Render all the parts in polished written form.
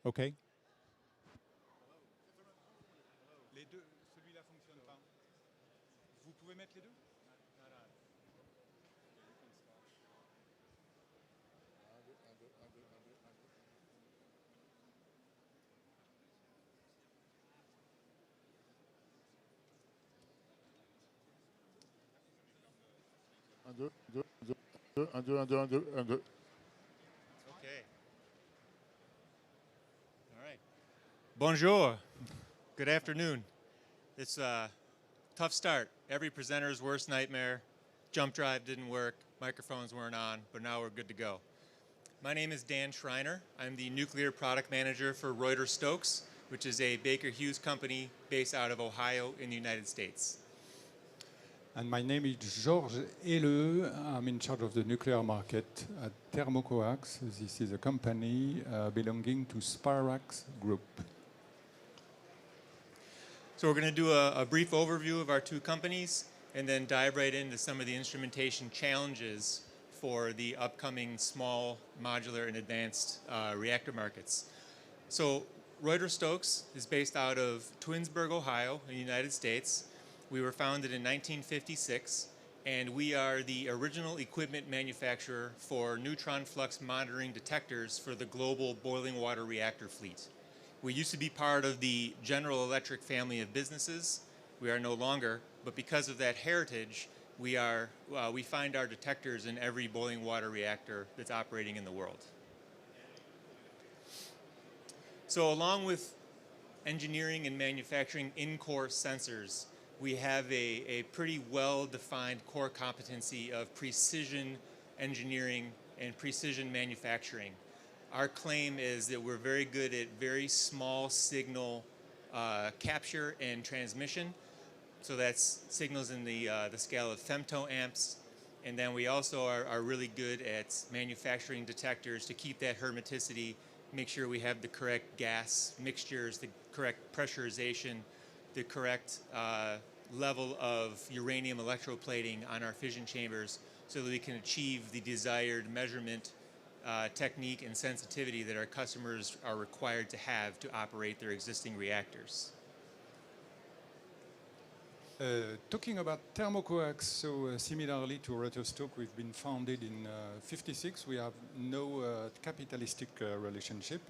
OK. Les deux, celui-là fonctionne pas. Vous pouvez mettre les deux? Un, deux, deux, deux, deux, un, deux, un, deux, un, deux, un, deux. Okay. All right. Bonjour. Good afternoon. It's a tough start. Every presenter's worst nightmare. Jump drive didn't work. Microphones weren't on, but now we're good to go. My name is Dan Schreiner. I'm the nuclear product manager for Reuter-Stokes, which is a Baker Hughes company based out of Ohio in the United States. And my name is Georges Helleux. I'm in charge of the nuclear market at Thermocoax. This is a company belonging to Spirax Group. So we're going to do a brief overview of our two companies and then dive right into some of the instrumentation challenges for the upcoming small, modular, and advanced reactor markets. So Reuter-Stokes is based out of Twinsburg, Ohio, in the United States. We were founded in 1956, and we are the original equipment manufacturer for neutron flux monitoring detectors for the global boiling water reactor fleet. We used to be part of the General Electric family of businesses. We are no longer, but because of that heritage, we find our detectors in every boiling water reactor that's operating in the world. So along with engineering and manufacturing in-core sensors, we have a pretty well-defined core competency of precision engineering and precision manufacturing. Our claim is that we're very good at very small signal capture and transmission. So that's signals in the scale of femtoamps. And then we also are really good at manufacturing detectors to keep that hermeticity, make sure we have the correct gas mixtures, the correct pressurization, the correct level of uranium electroplating on our fission chambers so that we can achieve the desired measurement technique and sensitivity that our customers are required to have to operate their existing reactors. Talking about Thermocoax, so similarly to Reuter-Stokes, we've been founded in '56. We have no capitalistic relationship.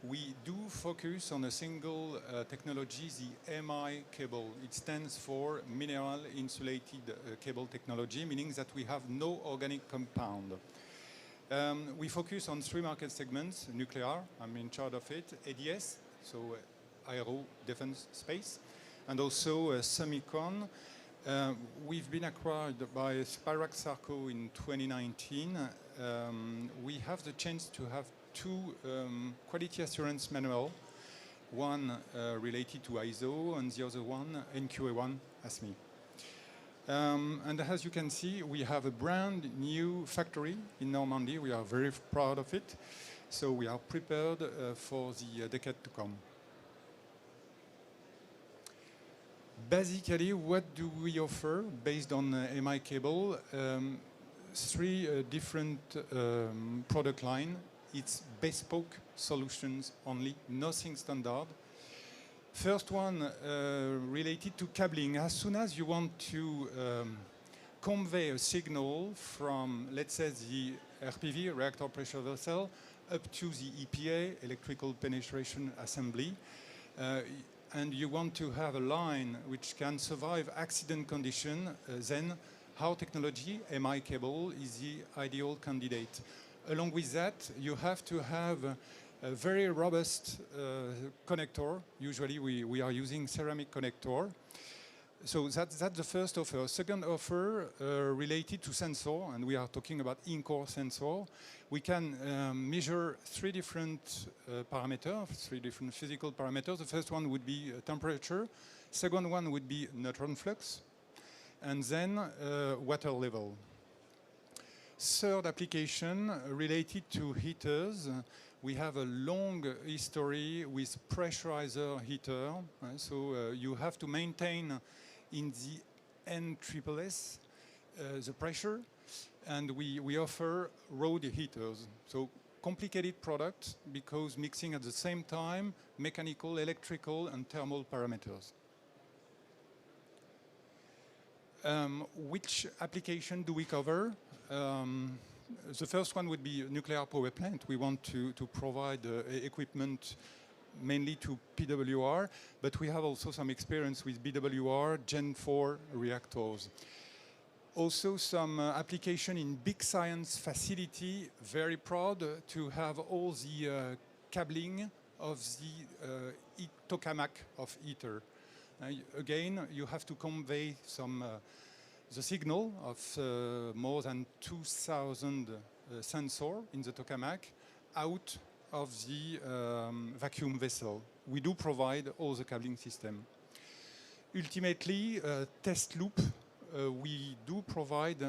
We do focus on a single technology, the MI cable. It stands for Mineral Insulated Cable Technology, meaning that we have no organic compound. We focus on three market segments: nuclear, I'm in charge of it; ADS, so aero, defense, space, and also semicon. We've been acquired by Spirax Sarco in 2019. We have the chance to have two quality assurance manual, one related to ISO and the other one NQA1 ASME. And as you can see, we have a brand new factory in Normandy. We are very proud of it. So we are prepared for the decade to come. Basically, what do we offer based on MI cable? Three different product line. It's bespoke solutions only, nothing standard. First one related to cabling. As soon as you want to convey a signal from, let's say, the RPV, reactor pressure vessel, up to the EPA, electrical penetration assembly, and you want to have a line which can survive accident condition, then our technology, MI cable, is the ideal candidate. Along with that, you have to have a very robust connector. Usually we are using ceramic connector. So that's the first offer. Second offer related to sensor, and we are talking about in-core sensor. We can measure three different parameters, three different physical parameters. The first one would be temperature. Second one would be neutron flux. And then water level. Third application related to heaters. We have a long history with pressurizer heater. So you have to maintain in the NSSS the pressure, and we offer road heaters. So complicated product because mixing at the same time mechanical, electrical, and thermal parameters. Which application do we cover? The first one would be a nuclear power plant. We want to provide equipment mainly to PWR, but we have also some experience with BWR Gen 4 reactors. Also some application in big science facility, very proud to have all the cabling of the tokamak of ITER. Again, you have to convey some the signal of more than 2,000 sensors in the tokamak out of the vacuum vessel. We do provide all the cabling system. Ultimately, test loop, we do provide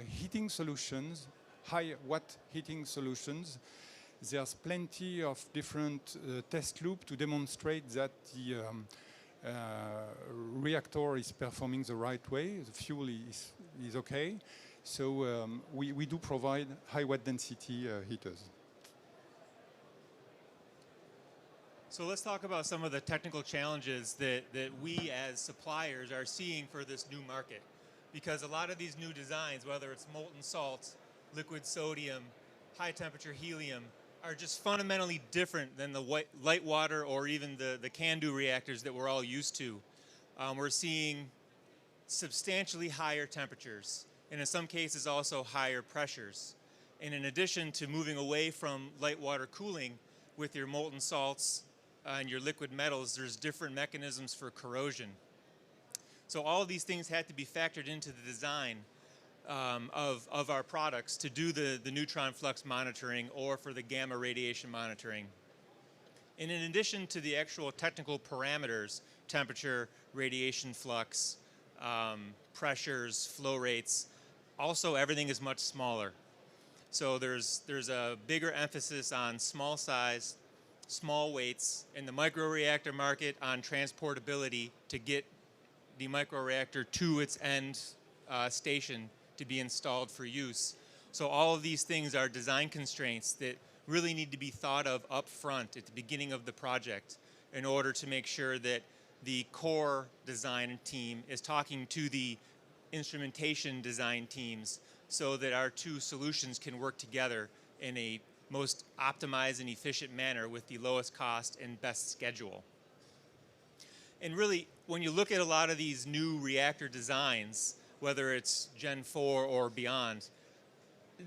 heating solutions, high watt heating solutions. There's plenty of different test loops to demonstrate that the reactor is performing the right way, the fuel is okay. So we do provide high watt density heaters. So let's talk about some of the technical challenges that we as suppliers are seeing for this new market. Because a lot of these new designs, whether it's molten salt, liquid sodium, high temperature helium, are just fundamentally different than the light water or even the CANDU reactors that we're all used to. We're seeing substantially higher temperatures, and in some cases also higher pressures. And in addition to moving away from light water cooling with your molten salts and your liquid metals, there's different mechanisms for corrosion. So all of these things had to be factored into the design of our products to do the neutron flux monitoring or for the gamma radiation monitoring. And in addition to the actual technical parameters, temperature, radiation flux, pressures, flow rates, also everything is much smaller. So there's a bigger emphasis on small size, small weights, in the microreactor market on transportability to get the microreactor to its end station to be installed for use. So all of these things are design constraints that really need to be thought of up front at the beginning of the project in order to make sure that the core design team is talking to the instrumentation design teams so that our two solutions can work together in a most optimized and efficient manner with the lowest cost and best schedule. And really, when you look at a lot of these new reactor designs, whether it's Gen 4 or beyond,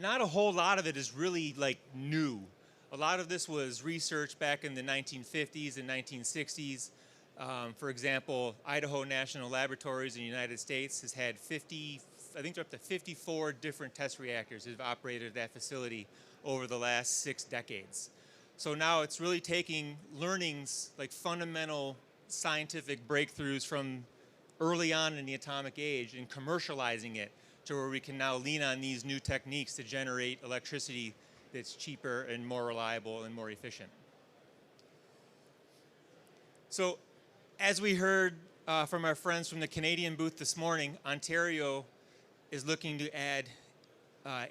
not a whole lot of it is really like new. A lot of this was researched back in the 1950s and 1960s. For example, Idaho National Laboratories in the United States has had 50, I think they're up to 54 different test reactors that have operated at that facility over the last 6 decades. So now it's really taking learnings, like fundamental scientific breakthroughs from early on in the atomic age and commercializing it to where we can now lean on these new techniques to generate electricity that's cheaper and more reliable and more efficient. So as we heard from our friends from the Canadian booth this morning, Ontario is looking to add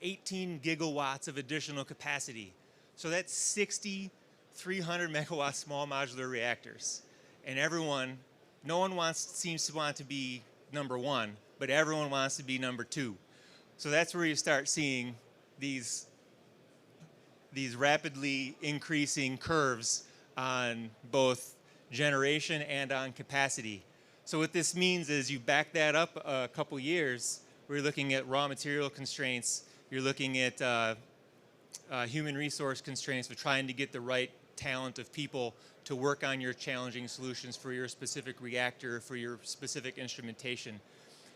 18 gigawatts of additional capacity. So that's 60 300 megawatt small modular reactors. And everyone, no one seems to want to be number one, but everyone wants to be number two. So that's where you start seeing these rapidly increasing curves on both generation and on capacity. So what this means is you back that up a couple years, we're looking at raw material constraints, you're looking at human resource constraints for trying to get the right talent of people to work on your challenging solutions for your specific reactor, for your specific instrumentation.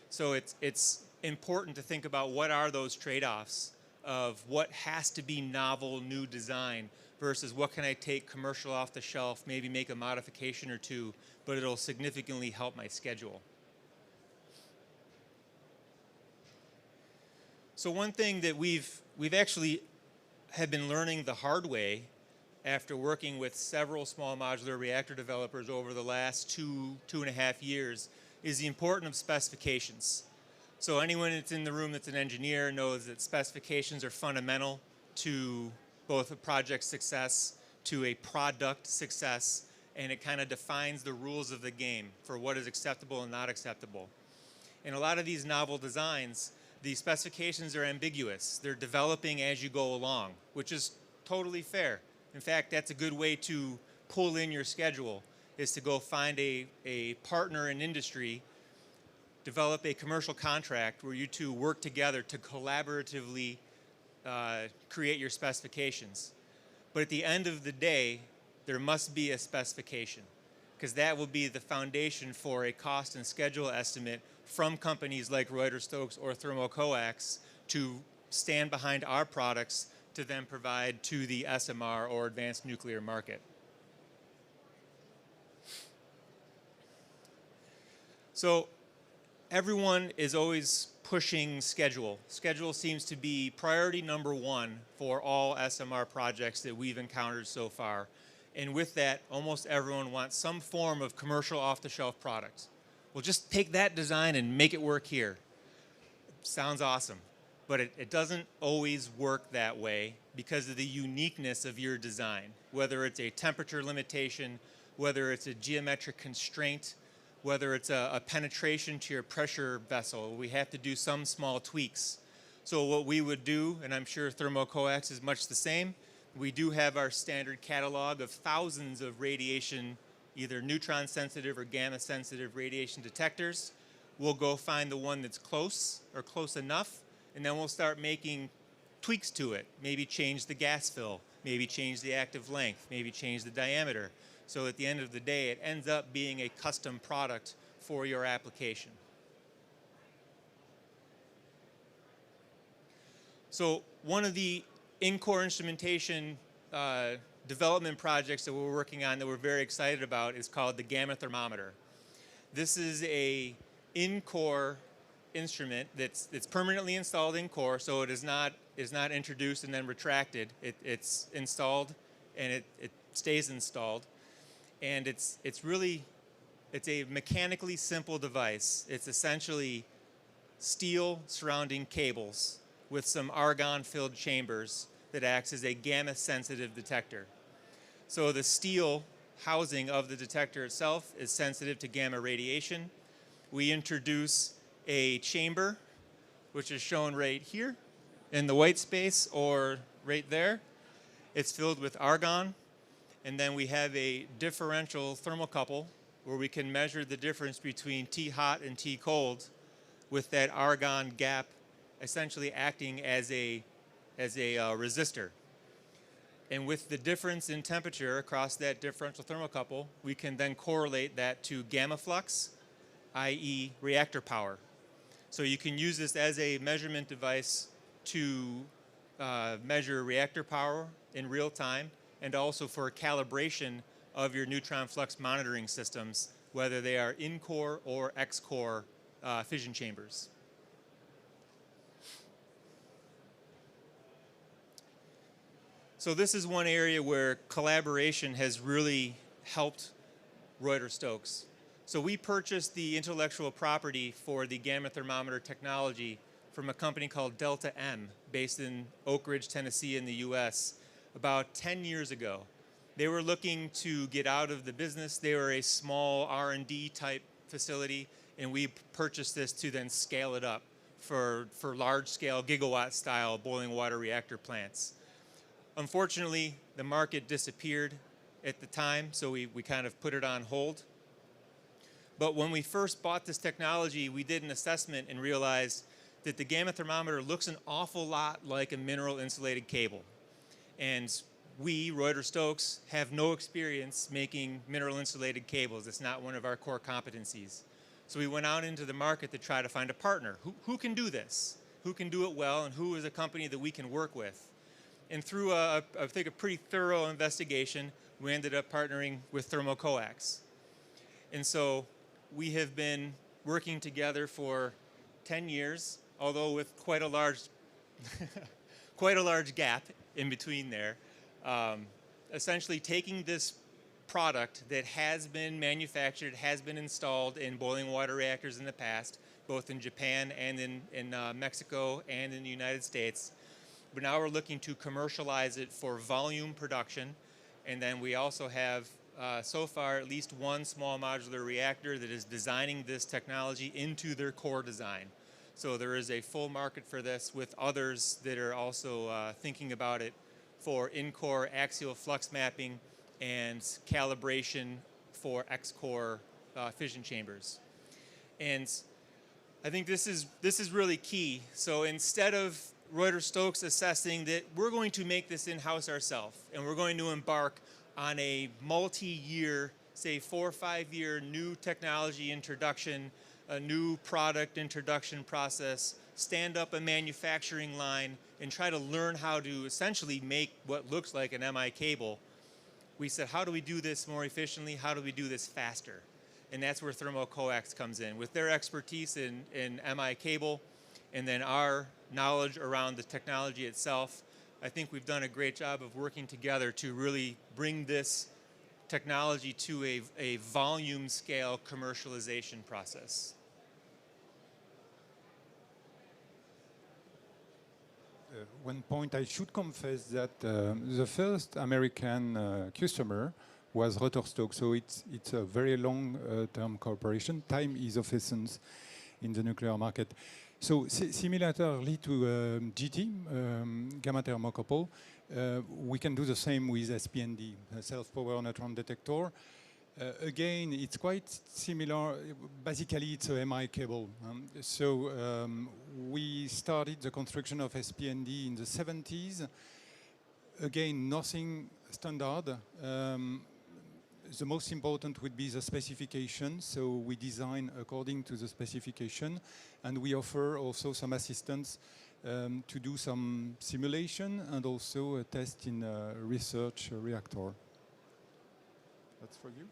So it's important to think about what are those trade-offs of what has to be novel, new design versus what can I take commercial off the shelf, maybe make a modification or two, but it'll significantly help my schedule. So one thing that we've actually have been learning the hard way after working with several small modular reactor developers over the last two and a half years is the importance of specifications. So anyone that's in the room that's an engineer knows that specifications are fundamental to both a project success to a product success, and it kind of defines the rules of the game for what is acceptable and not acceptable. In a lot of these novel designs, the specifications are ambiguous. They're developing as you go along, which is totally fair. In fact, that's a good way to pull in your schedule, is to go find a partner in industry, develop a commercial contract where you two work together to collaboratively create your specifications. But at the end of the day, there must be a specification, because that will be the foundation for a cost and schedule estimate from companies like Reuter-Stokes or Thermocoax to stand behind our products to then provide to the SMR or advanced nuclear market. So everyone is always pushing schedule. Schedule seems to be priority number one for all SMR projects that we've encountered so far. And with that, almost everyone wants some form of commercial off-the-shelf product. Well, just take that design and make it work here. Sounds awesome, but it doesn't always work that way because of the uniqueness of your design, whether it's a temperature limitation, whether it's a geometric constraint, whether it's a penetration to your pressure vessel. We have to do some small tweaks. So what we would do, and I'm sure Thermocoax is much the same, we do have our standard catalog of thousands of radiation, either neutron sensitive or gamma sensitive radiation detectors. We'll go find the one that's close or close enough, and then we'll start making tweaks to it. Maybe change the gas fill, maybe change the active length, maybe change the diameter. So at the end of the day, it ends up being a custom product for your application. So one of the in-core instrumentation development projects that we're working on that we're very excited about is called the gamma thermometer. This is a in-core instrument that's permanently installed in core, so it is not introduced and then retracted. It's installed and it stays installed. And it's a mechanically simple device. It's essentially steel surrounding cables with some argon-filled chambers that acts as a gamma-sensitive detector. So the steel housing of the detector itself is sensitive to gamma radiation. We introduce a chamber, which is shown right here in the white space or right there. It's filled with argon. And then we have a differential thermocouple where we can measure the difference between T hot and T cold with that argon gap essentially acting as a resistor. And with the difference in temperature across that differential thermocouple, we can then correlate that to gamma flux, i.e. reactor power. So you can use this as a measurement device to measure reactor power in real time, and also for calibration of your neutron flux monitoring systems, whether they are in-core or ex-core fission chambers. So this is one area where collaboration has really helped Reuter-Stokes. So we purchased the intellectual property for the gamma thermometer technology from a company called Delta M, based in Oak Ridge, Tennessee in the US, about 10 years ago. They were looking to get out of the business. They were a small R&D type facility, and we purchased this to then scale it up for large-scale gigawatt-style boiling water reactor plants. Unfortunately, the market disappeared at the time, so we kind of put it on hold. But when we first bought this technology, we did an assessment and realized that the gamma thermometer looks an awful lot like a mineral insulated cable. And we, Reuter-Stokes, have no experience making mineral insulated cables. It's not one of our core competencies. So we went out into the market to try to find a partner. Who can do this? Who can do it well, and who is a company that we can work with? And through, I think, a pretty thorough investigation, we ended up partnering with Thermocoax. And so we have been working together for 10 years, although with quite a large gap in between there. Essentially taking this product that has been manufactured, has been installed in boiling water reactors in the past, both in Japan and in Mexico and in the United States, but now we're looking to commercialize it for volume production. And then we also have, so far, at least one small modular reactor that is designing this technology into their core design. So there is a full market for this, with others that are also thinking about it for in-core axial flux mapping and calibration for X-core fission chambers. And I think this is really key. So instead of Reuter-Stokes assessing that we're going to make this in-house ourselves, and we're going to embark on a multi-year, say 4 or 5 year new technology introduction, a new product introduction process, stand up a manufacturing line, and try to learn how to essentially make what looks like an MI cable, we said, how do we do this more efficiently? How do we do this faster? And that's where Thermocoax comes in. With their expertise in MI cable, and then our knowledge around the technology itself, I think we've done a great job of working together to really bring this technology to a volume scale commercialization process. One point I should confess that the first American customer was Reuter-Stokes, so it's a very long-term cooperation. Time is of essence in the nuclear market. So similarly to GT, gamma thermocouple, we can do the same with SPND, self-power neutron detector. Again, it's quite similar. Basically, it's a MI cable. We started the construction of SPND in the 70s. Again, nothing standard. The most important would be the specification. So we design according to the specification, and we offer also some assistance to do some simulation and also a test in a research reactor. That's for you.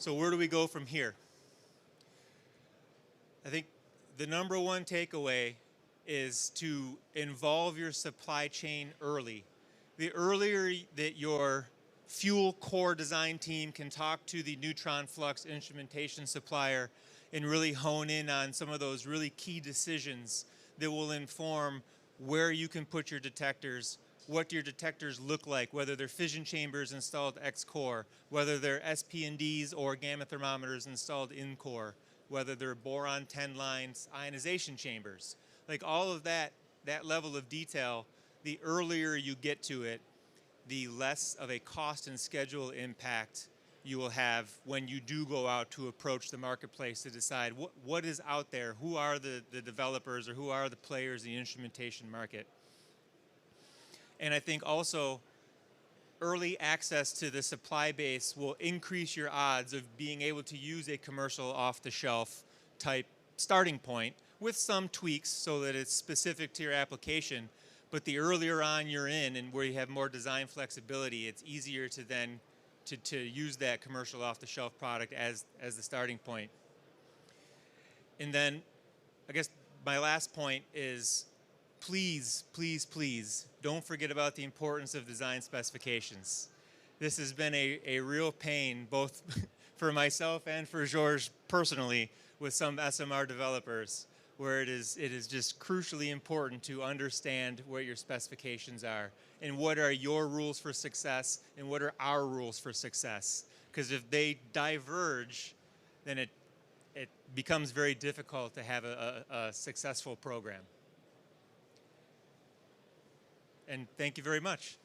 So where do we go from here? I think the #1 takeaway is to involve your supply chain early. The earlier that your fuel core design team can talk to the neutron flux instrumentation supplier and really hone in on some of those really key decisions that will inform where you can put your detectors, what your detectors look like, whether they're fission chambers installed X-core, whether they're SPNDs or gamma thermometers installed in-core, whether they're boron 10 lines ionization chambers. Like all of that level of detail, the earlier you get to it, the less of a cost and schedule impact you will have when you do go out to approach the marketplace to decide what is out there, who are the developers or who are the players in the instrumentation market. And I think also early access to the supply base will increase your odds of being able to use a commercial off-the-shelf type starting point with some tweaks so that it's specific to your application. But the earlier on you're in and where you have more design flexibility, it's easier to then to use that commercial off-the-shelf product as the starting point. And then I guess my last point is please, please, please don't forget about the importance of design specifications. This has been a real pain both for myself and for Georges personally with some SMR developers, where it is just crucially important to understand what your specifications are and what are your rules for success and what are our rules for success. Because if they diverge, then it becomes very difficult to have a successful program. And thank you very much.